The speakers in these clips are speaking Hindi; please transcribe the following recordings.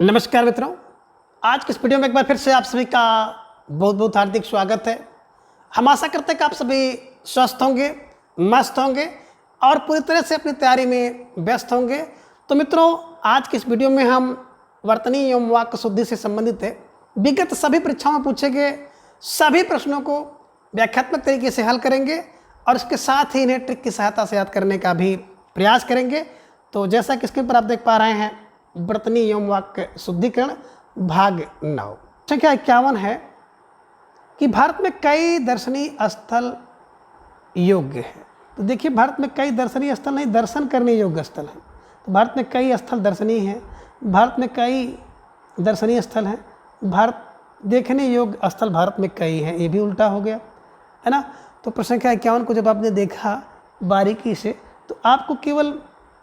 नमस्कार मित्रों, आज के इस वीडियो में एक बार फिर से आप सभी का बहुत बहुत हार्दिक स्वागत है। हम आशा करते हैं कि आप सभी स्वस्थ होंगे, मस्त होंगे और पूरी तरह से अपनी तैयारी में व्यस्त होंगे। तो मित्रों, आज की इस वीडियो में हम वर्तनी एवं वाक्य शुद्धि से संबंधित है विगत सभी परीक्षाओं में पूछे गए सभी प्रश्नों को व्याख्यात्मक तरीके से हल करेंगे और इसके साथ ही इन्हें ट्रिक की सहायता से याद करने का भी प्रयास करेंगे। तो जैसा कि स्क्रीन पर आप देख पा रहे हैं, वर्तनी एवं वाक्य शुद्धिकरण भाग 9 संख्या 51 है कि भारत में कई दर्शनीय स्थल योग्य है। तो देखिए, भारत में कई दर्शनीय स्थल नहीं, दर्शन करने योग्य स्थल हैं। तो भारत में कई स्थल दर्शनीय हैं, भारत में कई दर्शनीय स्थल हैं, भारत देखने योग्य स्थल भारत में कई हैं। ये भी उल्टा हो गया है ना। तो प्रश्न संख्या 51 को जब आपने देखा बारीकी से तो आपको केवल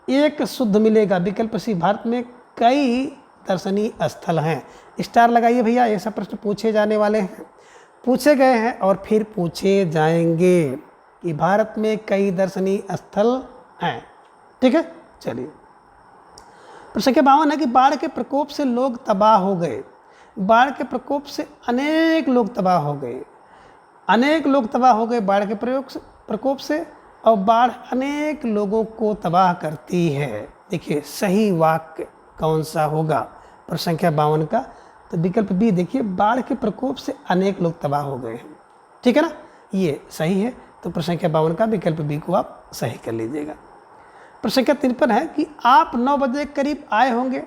एक शुद्ध मिलेगा, विकल्प सी, भारत में कई दर्शनीय स्थल हैं। स्टार लगाइए भैया, ये सब प्रश्न पूछे जाने वाले हैं, पूछे गए हैं और फिर पूछे जाएंगे कि भारत में कई दर्शनीय स्थल हैं। ठीक है, चलिए। प्रश्न संख्या 52 है कि बाढ़ के प्रकोप से लोग तबाह हो गए। बाढ़ के प्रकोप से अनेक लोग तबाह हो गए, अनेक लोग तबाह हो गए बाढ़ के प्रकोप से, और बाढ़ अनेक लोगों को तबाह करती है। देखिए, सही वाक्य कौन सा होगा प्रश्न संख्या 52 का? तो विकल्प बी देखिए, बाढ़ के प्रकोप से अनेक लोग तबाह हो गए हैं। ठीक है ना, ये सही है। तो प्रश्न संख्या 52 का विकल्प बी को आप सही कर लीजिएगा। प्रश्न संख्या 53 है कि आप 9 बजे करीब आए होंगे।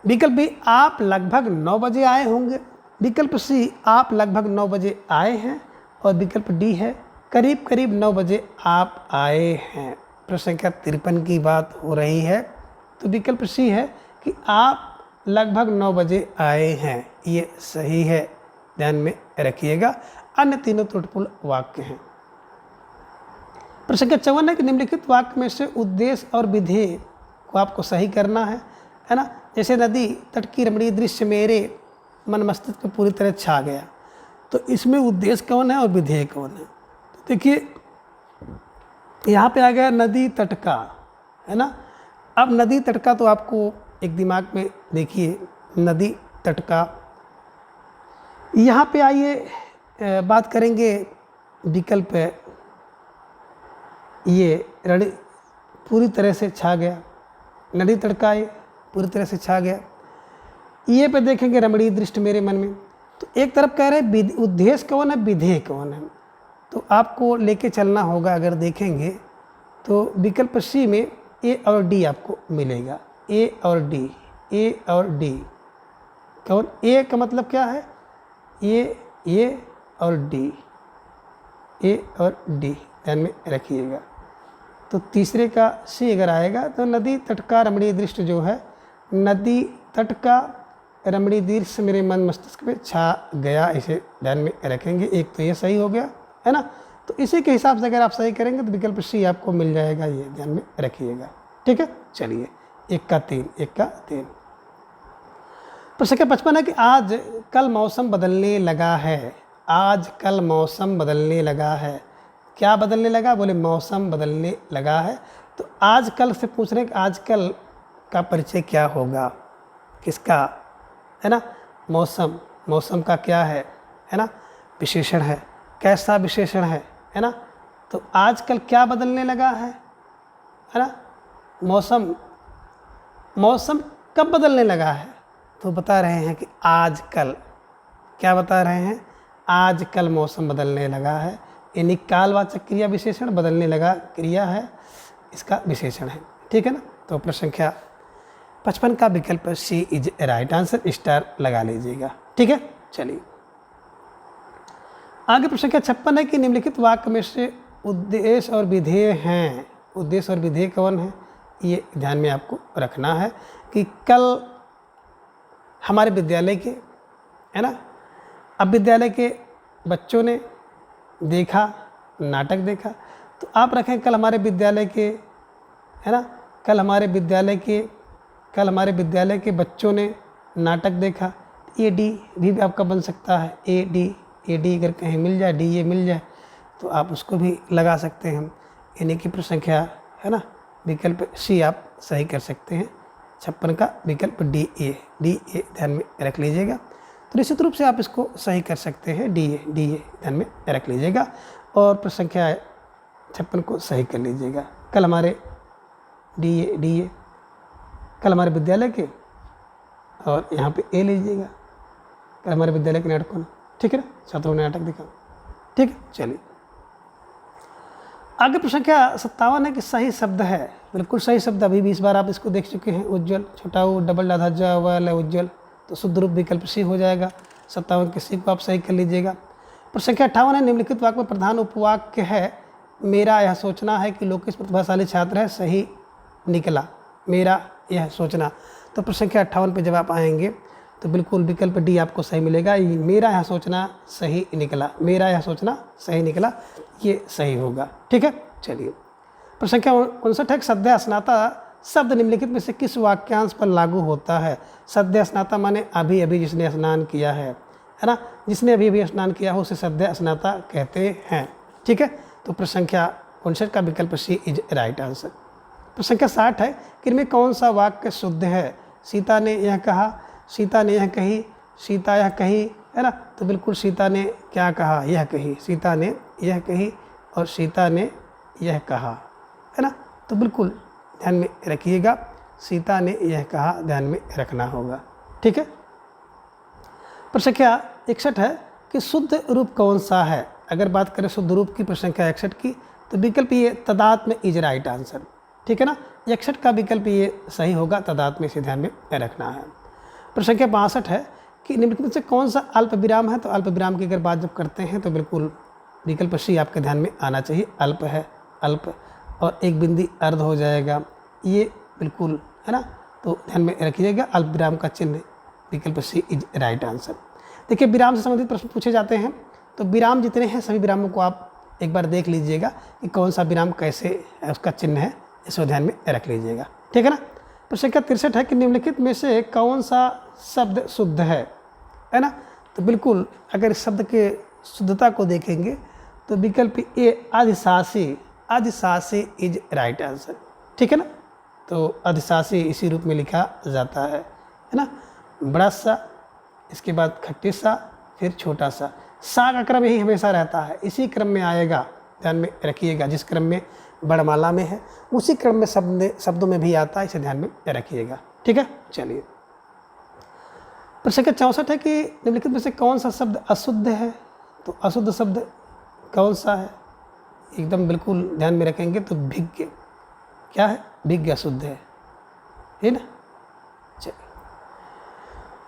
विकल्प बी, आप लगभग 9 बजे आए होंगे। विकल्प सी, आप लगभग 9 बजे आए हैं। और विकल्प डी है, करीब करीब 9 बजे आप आए हैं। प्रश्न संख्या 53 की बात हो रही है। तो विकल्प सी है कि आप लगभग 9 बजे आए हैं, ये सही है, ध्यान में रखिएगा। अन्य तीनों त्रुटिपूर्ण वाक्य हैं। प्रश्न संख्या 54 है कि निम्नलिखित वाक्य में से उद्देश्य और विधेय को आपको सही करना है ना। जैसे नदी तट की रमणीय दृश्य मेरे मन मस्तिष्क में पूरी तरह छा गया। तो इसमें उद्देश्य कौन है और विधेय कौन है? तो देखिए, यहाँ पे आ गया नदी तट का, है ना। अब नदी तट का तो आपको एक दिमाग में देखिए, नदी तट का। यहाँ पे आइए बात करेंगे विकल्प, ये रण पूरी तरह से छा गया, नदी तट का ये पूरी तरह से छा गया। ये पे देखेंगे रमणीय दृष्टि मेरे मन में। तो एक तरफ कह रहे हैं उद्देश्य कौन है, विधेय कौन है। तो आपको लेके चलना होगा। अगर देखेंगे तो विकल्प सी में ए और डी आपको मिलेगा, ए और डी, ए और डी। कौन? ए का मतलब क्या है? ए और डी, ए और डी, ध्यान में रखिएगा। तो तीसरे का सी अगर आएगा तो नदी तट का रमणीय दृश्य जो है, नदी तट का रमणीय दृश्य मेरे मन मस्तिष्क पे छा गया, इसे ध्यान में रखेंगे। एक तो ये सही हो गया, है ना। तो इसी के हिसाब से अगर आप सही करेंगे तो विकल्प सी आपको मिल जाएगा, ये ध्यान में रखिएगा। ठीक है, चलिए। एक का 3। प्रश्न संख्या 55 है कि आज कल मौसम बदलने लगा है। आज कल मौसम बदलने लगा है। क्या बदलने लगा? बोले मौसम बदलने लगा है। तो आज कल से पूछ रहे हैं कि आज कल का परिचय क्या होगा, किसका, है ना। मौसम, मौसम का क्या है ना, विशेषण है। कैसा विशेषण है ना। तो आजकल क्या बदलने लगा है ना। मौसम, मौसम कब बदलने लगा है? तो बता रहे हैं कि आजकल। क्या बता रहे हैं? आजकल मौसम बदलने लगा है। यानी कालवाचक क्रिया विशेषण, बदलने लगा क्रिया है, इसका विशेषण है। ठीक है ना। तो प्रश्न संख्या 55 का विकल्प सी इज राइट आंसर, स्टार लगा लीजिएगा। ठीक है, चलिए आगे। प्रश्न संख्या 56 है कि निम्नलिखित वाक्य में से उद्देश्य और विधेय हैं। उद्देश्य और विधेय कौन है, ये ध्यान में आपको रखना है कि कल हमारे विद्यालय के, है ना, अब विद्यालय के बच्चों ने देखा, नाटक देखा। तो आप रखें कल हमारे विद्यालय के, है ना, कल हमारे विद्यालय के बच्चों ने नाटक देखा। ए डी भी आपका बन सकता है, ए डी अगर कहीं मिल जाए, डी ये मिल जाए तो आप उसको भी लगा सकते हैं। यानी कि प्रश्न संख्या, है ना, विकल्प सी आप सही कर सकते हैं। 56 का विकल्प डी ए ध्यान में रख लीजिएगा। तो निश्चित रूप से आप इसको सही कर सकते हैं, डी ए ध्यान में रख लीजिएगा और प्रश्न संख्या 56 को सही कर लीजिएगा। कल हमारे डी ए कल हमारे विद्यालय के, और यहाँ पे ए लीजिएगा, कल हमारे विद्यालय के नाटकों ने, ठीक है ना, छात्रों ने नाटक दिखा, ठीक है। चलिए आगे प्रश्न संख्या 57 है कि सही शब्द है, बिल्कुल सही शब्द अभी 20 बार आप इसको देख चुके हैं। उज्ज्वल, छोटा उ, डबल डाधा ज वल उज्ज्वल, तो शुद्ध रूप विकल्प सी हो जाएगा। 57 के सी को आप सही कर लीजिएगा। प्रश्न संख्या 58 है निम्नलिखित वाक्य में प्रधान उपवाक्य है मेरा यह सोचना है कि लोकेश प्रतिभाशाली छात्र है, सही निकला, मेरा यह सोचना। तो प्रश्न संख्या 58 पे जब आप आएंगे तो बिल्कुल विकल्प डी आपको सही मिलेगा। मेरा यह सोचना सही निकला, मेरा यह सोचना सही निकला, ये सही होगा, ठीक है। चलिए प्रश्न संख्या 59 है सद्य स्नाता शब्द निम्नलिखित में से किस वाक्यांश पर लागू होता है। सद्य स्नाता माने अभी अभी जिसने स्नान किया है ना, जिसने अभी अभी स्नान किया हो उसे सद्य स्नाता कहते हैं, ठीक है। तो प्रश्न संख्या 59 का विकल्प सी इज राइट आंसर। प्रश्न संख्या 60 है कि इनमें कौन सा वाक्य शुद्ध है। सीता ने यह कहा, सीता ने यह कही, सीता यह कही, है ना, तो बिल्कुल सीता ने क्या कहा, यह कही, सीता ने यह कही और सीता ने यह कहा, है ना, तो बिल्कुल ध्यान में रखिएगा, सीता ने यह कहा ध्यान में रखना होगा, ठीक है। प्रश्न संख्या 61 है कि शुद्ध रूप कौन सा है। अगर बात करें शुद्ध रूप की प्रश्न संख्या 61 की, तो विकल्प ये तदात्म्य इज राइट आंसर, ठीक है ना। 61 का विकल्प ये सही होगा, तदात्म्य से ध्यान में रखना है। प्रश्न संख्या 62 है कि निम्नलिखित में से कौन सा अल्प विराम है। तो अल्प विराम की अगर बात जब करते हैं तो बिल्कुल विकल्प सी आपके ध्यान में आना चाहिए, अल्प है, अल्प और एक बिंदी अर्ध हो जाएगा, ये बिल्कुल, है ना, तो ध्यान में रखिएगा अल्प विराम का चिन्ह, विकल्प सी इज राइट आंसर। देखिए विराम से संबंधित प्रश्न पूछे जाते हैं, तो विराम जितने हैं सभी विरामों को आप एक बार देख लीजिएगा कि कौन सा विराम कैसे है, उसका चिन्ह है, इसको ध्यान में रख लीजिएगा, ठीक है ना। प्रश्न संख्या 63 है कि निम्नलिखित में से कौन सा शब्द शुद्ध है ना, तो बिल्कुल अगर इस शब्द के शुद्धता को देखेंगे तो विकल्प ए अधिशासी, अधिशासी इज राइट आंसर, ठीक है ना। तो अधिशासी इसी रूप में लिखा जाता है ना, बड़ा सा, इसके बाद खट्टी सा, फिर छोटा सा, सा का क्रम यही हमेशा रहता है, इसी क्रम में आएगा, ध्यान में रखिएगा, जिस क्रम में बड़माला में है उसी क्रम में शब्दों में भी आता है, इसे ध्यान में रखिएगा, ठीक है। चलिए प्रश्न संख्या 64 है कि निम्नलिखित में से कौन सा शब्द अशुद्ध है। तो अशुद्ध शब्द कौन सा है, एकदम बिल्कुल ध्यान में रखेंगे तो भिज्ञ, क्या है, भिज्ञ अशुद्ध है ना। चलिए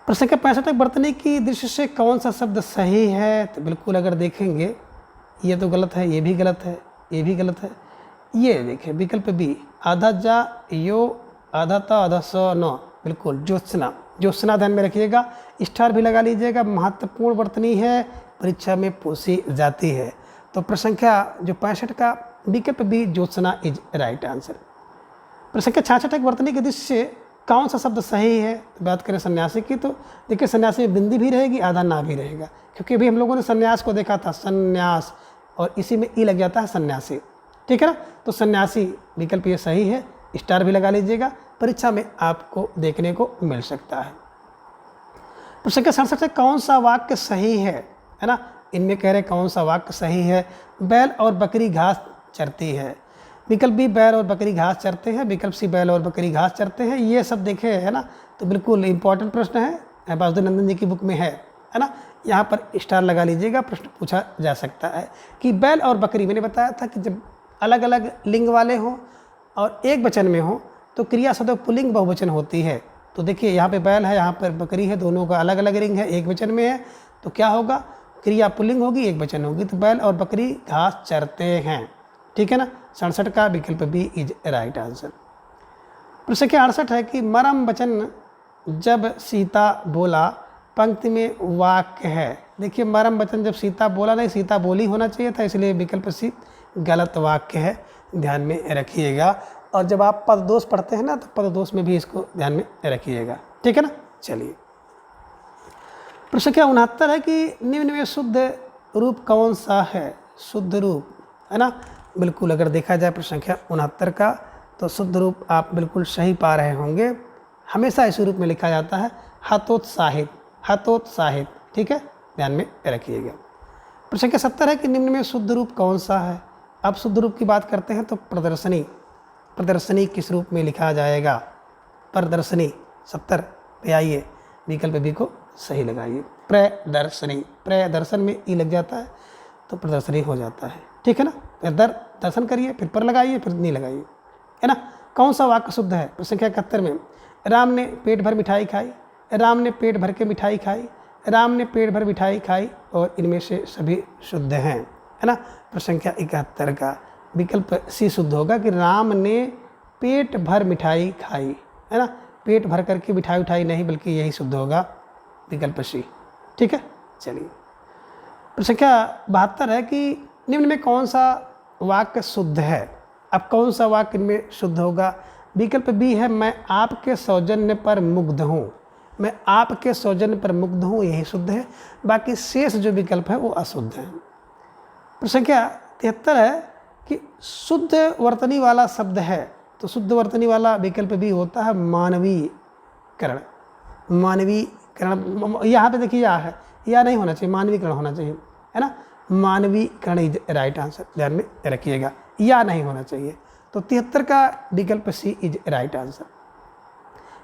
प्रश्न संख्या 65 है बर्तनी की दृष्टि से कौन सा शब्द सही है। तो बिल्कुल अगर देखेंगे ये तो गलत है, ये भी गलत है, ये भी गलत है, ये देखिए विकल्प बी आधा जा यो आधा ता आधा सौ नौ, बिल्कुल ज्योत्सना, ज्योत्सना ध्यान में रखिएगा, स्टार भी लगा लीजिएगा, महत्वपूर्ण वर्तनी है, परीक्षा में पूछी जाती है। तो प्रश्न संख्या जो 65 का विकल्प B Jyotsna is right answer. प्रश्न संख्या 66 वर्तनी के दृष्टि से कौन सा शब्द सही है। तो बात करें सन्यासी की, तो देखिए सन्यासी में बिंदी भी रहेगी, आधा ना भी रहेगा, क्योंकि अभी हम लोगों ने सन्यास को देखा था, सन्यास, और इसी में ई लग जाता है सन्यासी, ठीक है ना। तो सन्यासी विकल्प ये सही है, स्टार भी लगा लीजिएगा, परीक्षा में आपको देखने को मिल सकता है। प्रश्न संख्या 67 से कौन सा वाक्य सही है ना, इनमें कह रहे कौन सा वाक्य सही है। बैल और बकरी घास चरती है, विकल्प बी बैल और बकरी घास चरते हैं, विकल्प सी बैल और बकरी घास चरते हैं, ये सब देखे है ना, तो बिल्कुल इंपॉर्टेंट प्रश्न है, वासुदेव नंदन जी की बुक में है ना। यहाँ पर स्टार लगा लीजिएगा, प्रश्न पूछा जा सकता है कि बैल और बकरी, मैंने बताया था कि जब अलग अलग लिंग वाले हों और एक वचन में हो तो क्रिया सदैव पुल्लिंग बहुवचन होती है। तो देखिए यहाँ पे बैल है, यहाँ पर बकरी है, दोनों का अलग अलग लिंग है, एक वचन में है, तो क्या होगा, क्रिया पुल्लिंग होगी, एक वचन होगी, तो बैल और बकरी घास चरते हैं, ठीक है ना। 67 का विकल्प बी इज राइट आंसर। प्रश्न संख्या 68 है कि मरम वचन जब सीता बोला पंक्ति में वाक्य है। देखिए मरम वचन जब सीता बोला नहीं, सीता बोली होना चाहिए था, इसलिए विकल्प सी गलत वाक्य है, ध्यान में रखिएगा। और जब आप पददोष पढ़ते हैं ना, तो पददोष में भी इसको ध्यान में रखिएगा, ठीक है ना। चलिए प्रश्न संख्या 69 है कि निम्न में शुद्ध रूप कौन सा है। शुद्ध रूप, है ना, बिल्कुल अगर देखा जाए प्रश्न संख्या 69 का, तो शुद्ध रूप आप बिल्कुल सही पा रहे होंगे, हमेशा इसी रूप में लिखा जाता है, हतोत्साहित, हतोत्साहित। ठीक है, ध्यान में रखिएगा। प्रश्न संख्या 70 है कि निम्न में शुद्ध रूप कौन सा है। अब शुद्ध रूप की बात करते हैं तो प्रदर्शनी, प्रदर्शनी किस रूप में लिखा जाएगा, प्रदर्शनी। 70 पे आइए, विकल्प बी को सही लगाइए, प्रदर्शनी। प्रदर्शन में ई लग जाता है तो प्रदर्शनी हो जाता है। ठीक है ना, दर्शन करिए, फिर पर लगाइए, फिर नहीं लगाइए, है ना। कौन सा वाक्य शुद्ध है। प्रश्न संख्या 71 में, राम ने पेट भर मिठाई खाई, राम ने पेट भर के मिठाई खाई, राम ने पेट भर मिठाई खाई, और इनमें से सभी शुद्ध हैं, है ना। प्रश्न संख्या 71 का विकल्प सी शुद्ध होगा कि राम ने पेट भर मिठाई खाई, है ना। पेट भर करके मिठाई उठाई नहीं, बल्कि यही शुद्ध होगा, विकल्प सी। ठीक है, चलिए। प्रश्न संख्या 72 है कि निम्न में कौन सा वाक्य शुद्ध है। अब कौन सा वाक्य इनमें शुद्ध होगा। विकल्प बी है, मैं आपके सौजन्य पर मुग्ध हूँ, मैं आपके सौजन्य पर मुग्ध हूँ, यही शुद्ध है। बाकी शेष जो विकल्प है वो अशुद्ध है। प्रश्न संख्या 73 है कि शुद्ध वर्तनी वाला शब्द है, तो शुद्ध वर्तनी वाला विकल्प भी होता है मानवीकरण। मानवीकरण यहाँ पे देखिए या है, या नहीं होना चाहिए, मानवीकरण होना चाहिए, है ना। मानवीकरण इज राइट आंसर, ध्यान में रखिएगा, या नहीं होना चाहिए। तो 73 का विकल्प सी इज राइट आंसर।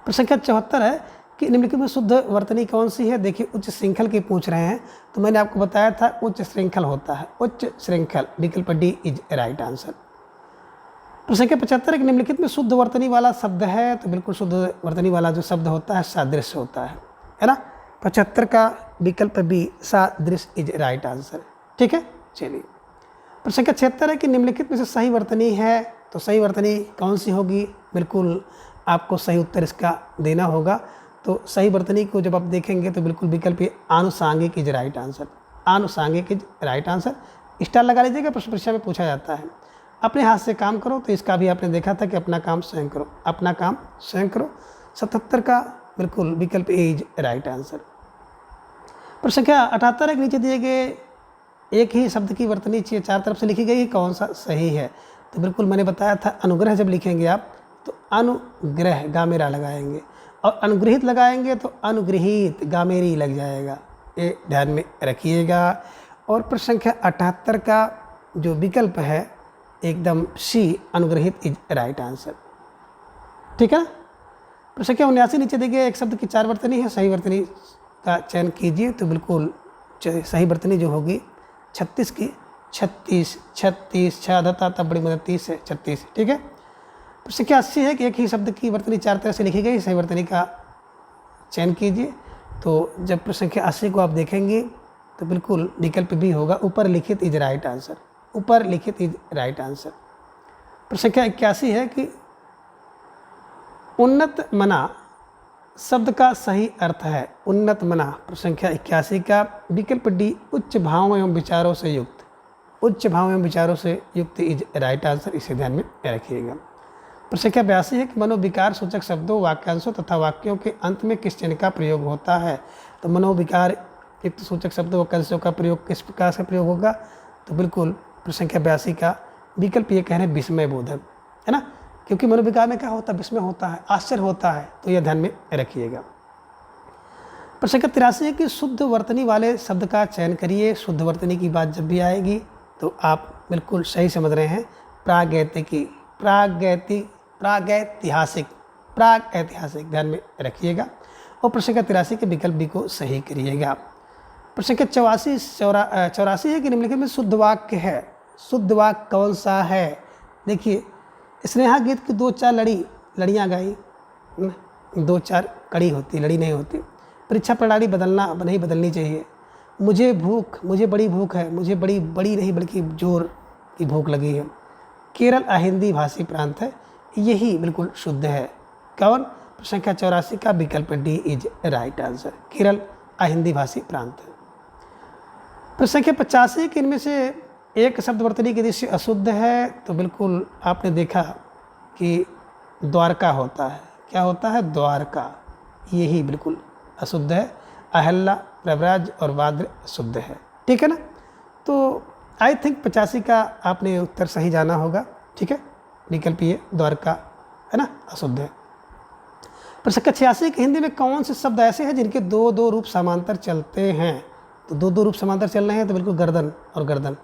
प्रश्न संख्या 74 है कि निम्नलिखित में शुद्ध वर्तनी कौन सी है। देखिए उच्च श्रृंखल की पूछ रहे हैं, तो मैंने आपको बताया था उच्च श्रृंखल होता है, उच्च श्रृंखल, विकल्प डी इज राइट आंसर। प्रश्न संख्या 75 है कि निम्नलिखित में शुद्ध वर्तनी वाला शब्द है, तो बिल्कुल शुद्ध वर्तनी वाला जो शब्द होता है सादृश्य होता है ना। 75 का विकल्प बी सादृश्य इज राइट आंसर। ठीक है, चलिए। प्रश्न संख्या 76 है कि निम्नलिखित में से सही वर्तनी है, तो सही वर्तनी कौन सी होगी। बिल्कुल आपको सही उत्तर इसका देना होगा। तो सही वर्तनी को जब आप देखेंगे तो बिल्कुल विकल्प आनुषांगिक इज राइट आंसर, आनुषांगिक इज राइट आंसर। स्टार लगा लीजिएगा, प्रश्न परीक्षा में पूछा जाता है। अपने हाथ से काम करो, तो इसका भी आपने देखा था कि अपना काम स्वयं करो, अपना काम स्वयं करो। 77 का बिल्कुल विकल्प ए इज राइट आंसर। प्रश्न संख्या 78 के नीचे दिए गए एक ही शब्द की वर्तनी चाहिए, चार तरफ से लिखी गई, कौन सा सही है। तो बिल्कुल मैंने बताया था अनुग्रह जब लिखेंगे आप तो अनुग्रह गामेरा लगाएंगे, और अनुग्रहित लगाएंगे तो अनुग्रहित गामेरी लग जाएगा, ये ध्यान में रखिएगा। और प्रश्न संख्या 78 का जो विकल्प है एकदम सी अनुग्रहित इज राइट आंसर। ठीक है। प्रश्न संख्या 79 नीचे देखिए एक शब्द की चार वर्तनी है, सही वर्तनी का चयन कीजिए। तो बिल्कुल सही वर्तनी जो होगी 36 की 36 36 छाधता तब बड़ी मदद 30 है 36। ठीक है। प्रश्न संख्या 80 है कि एक ही शब्द की वर्तनी चार तरह से लिखी गई, सही वर्तनी का चयन कीजिए। तो जब प्रश्न संख्या 80 को आप देखेंगे तो बिल्कुल विकल्प भी होगा, ऊपर लिखित इज राइट आंसर, ऊपर लिखित इज राइट आंसर। प्रश्न संख्या 81 है कि उन्नत मना शब्द का सही अर्थ है, उन्नत मना। प्रश्न संख्या 81 का विकल्प डी उच्च भावों एवं विचारों से युक्त, उच्च भावों एवं विचारों से युक्त इज राइट आंसर, इसे ध्यान में रखिएगा। प्रश्न संख्या 82 है कि मनोविकार सूचक शब्दों, वाक्यांशों तथा वाक्यों के अंत में किस चिन्ह का प्रयोग होता है। तो मनोविकार युक्त सूचक शब्दों, वाक्यांशों का प्रयोग किस प्रकार से प्रयोग होगा। तो बिल्कुल प्रश्न संख्या 82 का विकल्प ये कह रहे हैं विस्मय बोधक, है ना, क्योंकि मनोविकार में क्या होता है, विस्मय होता है, आश्चर्य होता है, तो यह ध्यान में रखिएगा। प्रश्न संख्या 83 है कि शुद्ध वर्तनी वाले शब्द का चयन करिए। शुद्ध वर्तनी की बात जब भी आएगी तो आप बिल्कुल सही समझ रहे हैं, प्रागैतिकी, प्रागैतिहासिक, प्रागैतिहासिक, ध्यान में रखिएगा। और प्रश्न संख्या 83 के विकल्प बी को सही करिएगा। प्रश्न संख्या 84 है कि निम्नलिखित में शुद्ध वाक्य है, शुद्ध वाक्य कौन सा है। देखिए स्नेहा गीत की 2-4 लड़ियाँ गाई, 2-4 कड़ी होती, लड़ी नहीं होती। परीक्षा प्रणाली नहीं बदलनी चाहिए। मुझे बड़ी भूख है, मुझे बड़ी नहीं बल्कि जोर की भूख लगी है। केरल अहिंदी भाषी प्रांत है, यही बिल्कुल शुद्ध है। कौन। प्रश्न संख्या 84 का विकल्प D is right answer, Kerala अहिंदी भाषी प्रांत है। प्रश्न संख्या 85 कि इनमें से एक शब्द वर्तनी की दृष्टि अशुद्ध है। तो बिल्कुल आपने देखा कि द्वारका होता है, क्या होता है, द्वारका, यही बिल्कुल अशुद्ध है। अहल्ला, प्रव्राज और वाद्र शुद्ध है। ठीक है ना। तो आई थिंक 85 का आपने उत्तर सही जाना होगा। ठीक है, विकल्प ये द्वारका है ना, अशुद्ध है। प्रश्न संख्या 86 कि हिंदी में कौन से शब्द ऐसे हैं जिनके दो दो रूप समांतर चलते हैं। तो दो दो रूप समांतर चल रहे हैं तो बिल्कुल गर्दन और गर्दन,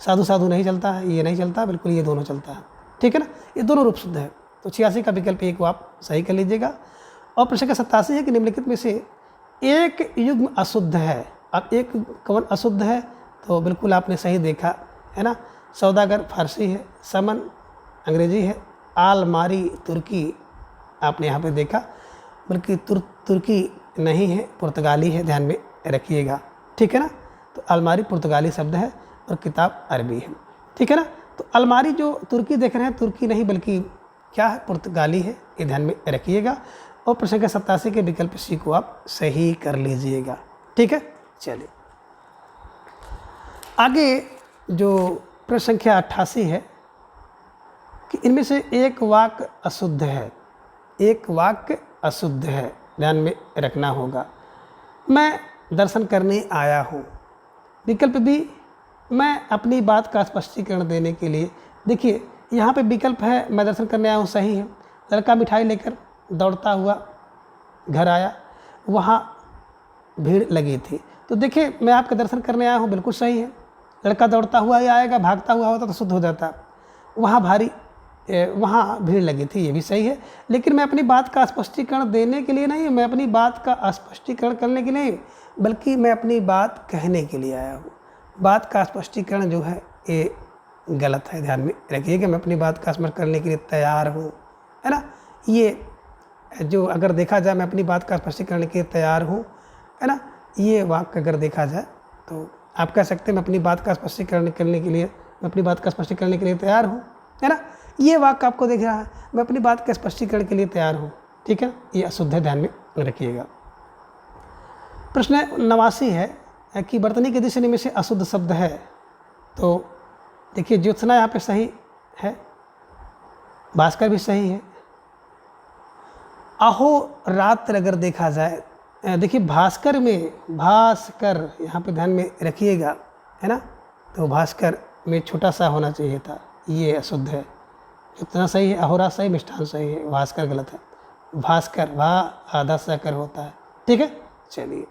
साधु साधु नहीं चलता है, ये नहीं चलता, बिल्कुल ये दोनों चलता है। ठीक है ना, ये दोनों रूप शुद्ध है। तो 86 का विकल्प एक को आप सही कर लीजिएगा। और प्रश्न संख्या 87 है कि निम्नलिखित में से एक युग्म अशुद्ध है। अब एक कौन अशुद्ध है, तो बिल्कुल आपने सही देखा है ना। सौदागर फारसी है, समन अंग्रेजी है, आलमारी तुर्की आपने यहाँ पे देखा, बल्कि तुर्की नहीं है, पुर्तगाली है, ध्यान में रखिएगा। ठीक है ना, तो अलमारी पुर्तगाली शब्द है और किताब अरबी है। ठीक है ना, तो अलमारी जो तुर्की देख रहे हैं, तुर्की नहीं बल्कि क्या है, पुर्तगाली है, ये ध्यान में रखिएगा। और प्रश्न संख्या 87 के विकल्प सी को आप सही कर लीजिएगा। ठीक है, चलिए आगे जो प्रश्न संख्या 88 है कि इनमें से एक वाक्य अशुद्ध है। एक वाक्य अशुद्ध है, ध्यान में रखना होगा। मैं दर्शन करने आया हूँ। विकल्प बी, मैं अपनी बात का स्पष्टीकरण देने के लिए। देखिए यहाँ पे विकल्प है मैं दर्शन करने आया हूँ, सही है। लड़का मिठाई लेकर दौड़ता हुआ घर आया, वहाँ भीड़ लगी थी। तो देखिए मैं आपका दर्शन करने आया हूँ, बिल्कुल सही है। लड़का दौड़ता हुआ ही आएगा, भागता हुआ होता तो शुद्ध हो जाता। वहाँ भीड़ लगी थी, ये भी सही है। लेकिन मैं अपनी बात का स्पष्टीकरण देने के लिए नहीं, मैं अपनी बात का स्पष्टीकरण करने के लिए नहीं, बल्कि मैं अपनी बात कहने के लिए आया हूँ। बात का स्पष्टीकरण जो है ये गलत है, ध्यान में रखिएगा। मैं अपनी बात का स्पष्ट करने के लिए तैयार हूँ, है ना। ये जो अगर देखा जाए, मैं अपनी बात का स्पष्टीकरण करने के लिए तैयार हूँ, है ना, ये वाक्य अगर देखा जाए तो आप कह सकते हैं मैं अपनी बात का स्पष्टीकरण करने के लिए, मैं अपनी बात का स्पष्टीकरण करने के लिए तैयार हूँ, है ना। ये वाक्य आपको दिख रहा है, मैं अपनी बात के स्पष्टीकरण के लिए तैयार हूँ। ठीक है, ये अशुद्ध है, ध्यान में रखिएगा। प्रश्न 89 है कि वर्तनी के दिशा में से अशुद्ध शब्द है। तो देखिए ज्योत्सना यहाँ पे सही है, भास्कर भी सही है। अहोरात्र अगर देखा जाए, देखिए भास्कर में, भास्कर यहाँ पे ध्यान में रखिएगा, है ना। तो भास्कर में छोटा सा होना चाहिए था, ये अशुद्ध है। जितना सही है, अहोरा सही, मिष्ठान सही है, भास्कर गलत है। भास्कर भा आधा साकर होता है। ठीक है, चलिए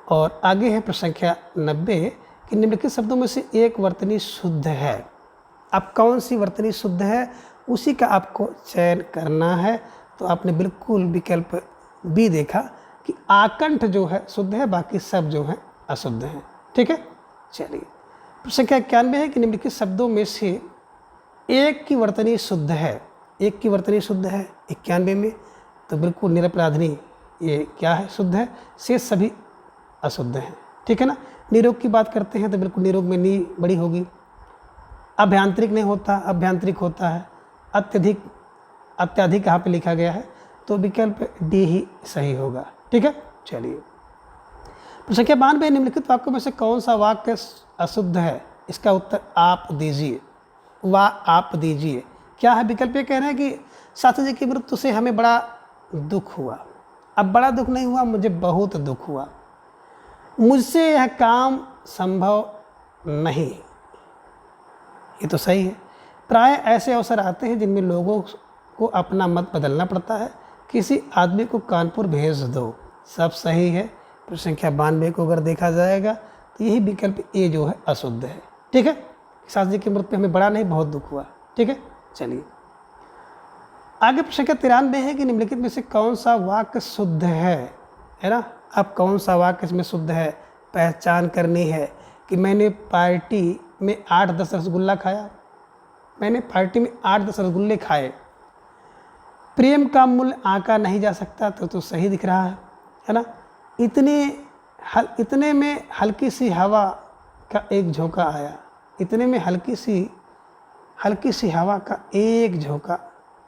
और आगे है प्रश्न संख्या 90 कि निम्नलिखित शब्दों में से एक वर्तनी शुद्ध है। अब कौन सी वर्तनी शुद्ध है, उसी का आपको चयन करना है। तो आपने बिल्कुल विकल्प बी देखा कि आकंठ जो है शुद्ध है, बाकी सब जो है अशुद्ध है। ठीक है, चलिए प्रश्न संख्या 91 है कि निम्नलिखित शब्दों में से एक की वर्तनी शुद्ध है। एक की वर्तनी शुद्ध है 91 में, तो बिल्कुल निरपराधनी ये क्या है, शुद्ध है। शेष सभी अशुद्ध हैं। ठीक है ना। निरोग की बात करते हैं तो बिल्कुल निरोग में नी बड़ी होगी। अभ्यांतरिक नहीं होता, अभ्यांतरिक होता है। अत्यधिक, अत्याधिक यहाँ पे लिखा गया है, तो विकल्प डी ही सही होगा। ठीक है, चलिए प्रश्न संख्या 92 निम्नलिखित वाक्यों में से कौन सा वाक्य अशुद्ध है। इसका उत्तर आप दीजिए, आप दीजिए। क्या है विकल्प, ये कह रहे हैं कि शास्त्री जी की मृत्यु से हमें बड़ा दुख हुआ। अब बड़ा दुख नहीं हुआ, मुझे बहुत दुख हुआ। मुझसे यह काम संभव नहीं, ये तो सही है। प्राय ऐसे अवसर आते हैं जिनमें लोगों को अपना मत बदलना पड़ता है। किसी आदमी को कानपुर भेज दो, सब सही है। प्रश्न संख्या 92 को अगर देखा जाएगा तो यही विकल्प ए जो है अशुद्ध है। ठीक है, शास्त्री जी की मृत्यु में हमें बड़ा नहीं बहुत दुख हुआ। ठीक है, चलिए आगे प्रश्न संख्या 93 है कि निम्नलिखित में से कौन सा वाक्य शुद्ध है ना। अब कौन सा वाक्य इसमें शुद्ध है, पहचान करनी है कि मैंने पार्टी में 8-10 रसगुल्ला खाया। मैंने पार्टी में 8-10 रसगुल्ले खाए। प्रेम का मूल्य आंका नहीं जा सकता, तो सही दिख रहा है ना। इतने में हल्की सी हवा का एक झोंका आया। इतने में हल्की सी हवा का एक झोंका,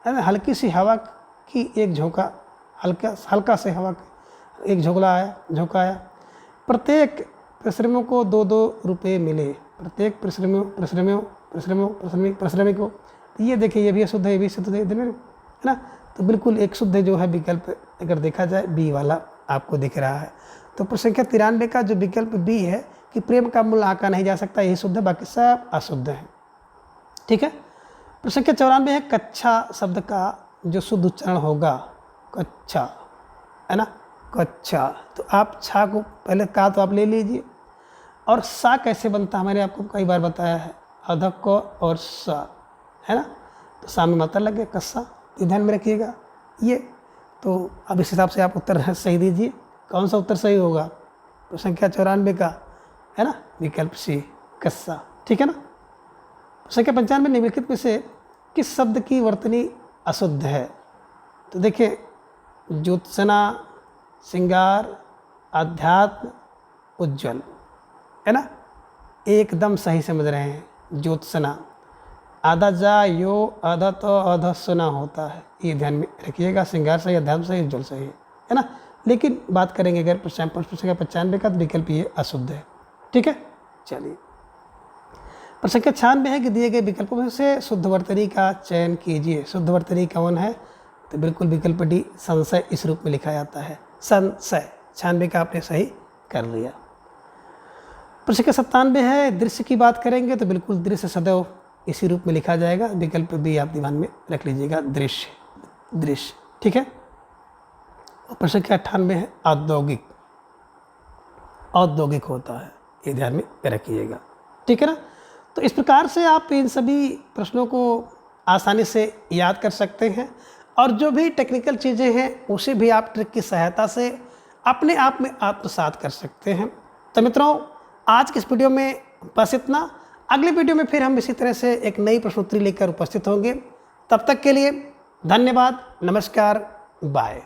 है ना। हल्की सी हवा की एक झोंका, हल्का से हवा का एक झोंका आया। प्रत्येक परिश्रमियों को 2-2 रुपये मिले। प्रत्येक परिश्रमी को। तो ये देखिए, ये भी अशुद्ध है, ये भी शुद्ध है ना। तो बिल्कुल एक शुद्ध जो है विकल्प अगर देखा जाए बी वाला आपको दिख रहा है। तो प्रश्न संख्या 93 का जो विकल्प बी है कि प्रेम का मूल्य आंका नहीं जा सकता, यही शुद्ध है, बाकी सब अशुद्ध है। ठीक है, प्रश्न संख्या 94 है कक्षा शब्द का जो शुद्ध उच्चारण होगा, कच्छा, है ना, कच्छा। तो आप छा को पहले का तो आप ले लीजिए। और सा कैसे बनता है मैंने आपको कई बार बताया है, अधक क और सा, है ना। तो सा में मात्रा लग गया कस्सा, ये ध्यान में रखिएगा ये। तो अब इस हिसाब से आप उत्तर सही दीजिए। कौन सा उत्तर सही होगा? तो संख्या 94 का, है ना, विकल्प सी कस्सा, ठीक है ना। संख्या 95 निम्नलिखित में से किस शब्द की वर्तनी अशुद्ध है? तो देखिए, ज्योत्सना, श्रृंगार, अध्यात्म, उज्ज्वल, है ना, एकदम सही समझ रहे हैं। ज्योत्सना, आधा जा यो आधा तो आधा सुना होता है, ये ध्यान में रखिएगा। श्रृंगार सही, अध्यात्म सही, उज्ज्वल सही है ना। लेकिन बात करेंगे अगर संख्या 95 का, तो विकल्प ये अशुद्ध है, ठीक है। चलिए, प्रश्न संख्या 96 है कि दिए गए विकल्पों में से शुद्ध वर्तनी का चयन कीजिए। शुद्ध वर्तनी कौन है? तो बिल्कुल विकल्प डी संशय इस रूप में लिखा जाता है, संशय। 96 का आपने सही कर लिया। प्रश्न संख्या 97 है, दृश्य की बात करेंगे तो बिल्कुल दृश्य सदैव इसी रूप में लिखा जाएगा। विकल्प भी आप ध्यान में रख लीजिएगा, दृश्य, दृश्य, ठीक है। और प्रश्न संख्या 98 है, औद्योगिक, औद्योगिक होता है, ये ध्यान में रखिएगा, ठीक है ना। तो इस प्रकार से आप इन सभी प्रश्नों को आसानी से याद कर सकते हैं, और जो भी टेक्निकल चीज़ें हैं उसे भी आप ट्रिक की सहायता से अपने आप में आत्मसात कर सकते हैं। तो मित्रों, आज की इस वीडियो में बस इतना। अगले वीडियो में फिर हम इसी तरह से एक नई प्रश्नोत्तरी लेकर उपस्थित होंगे। तब तक के लिए धन्यवाद, नमस्कार, बाय।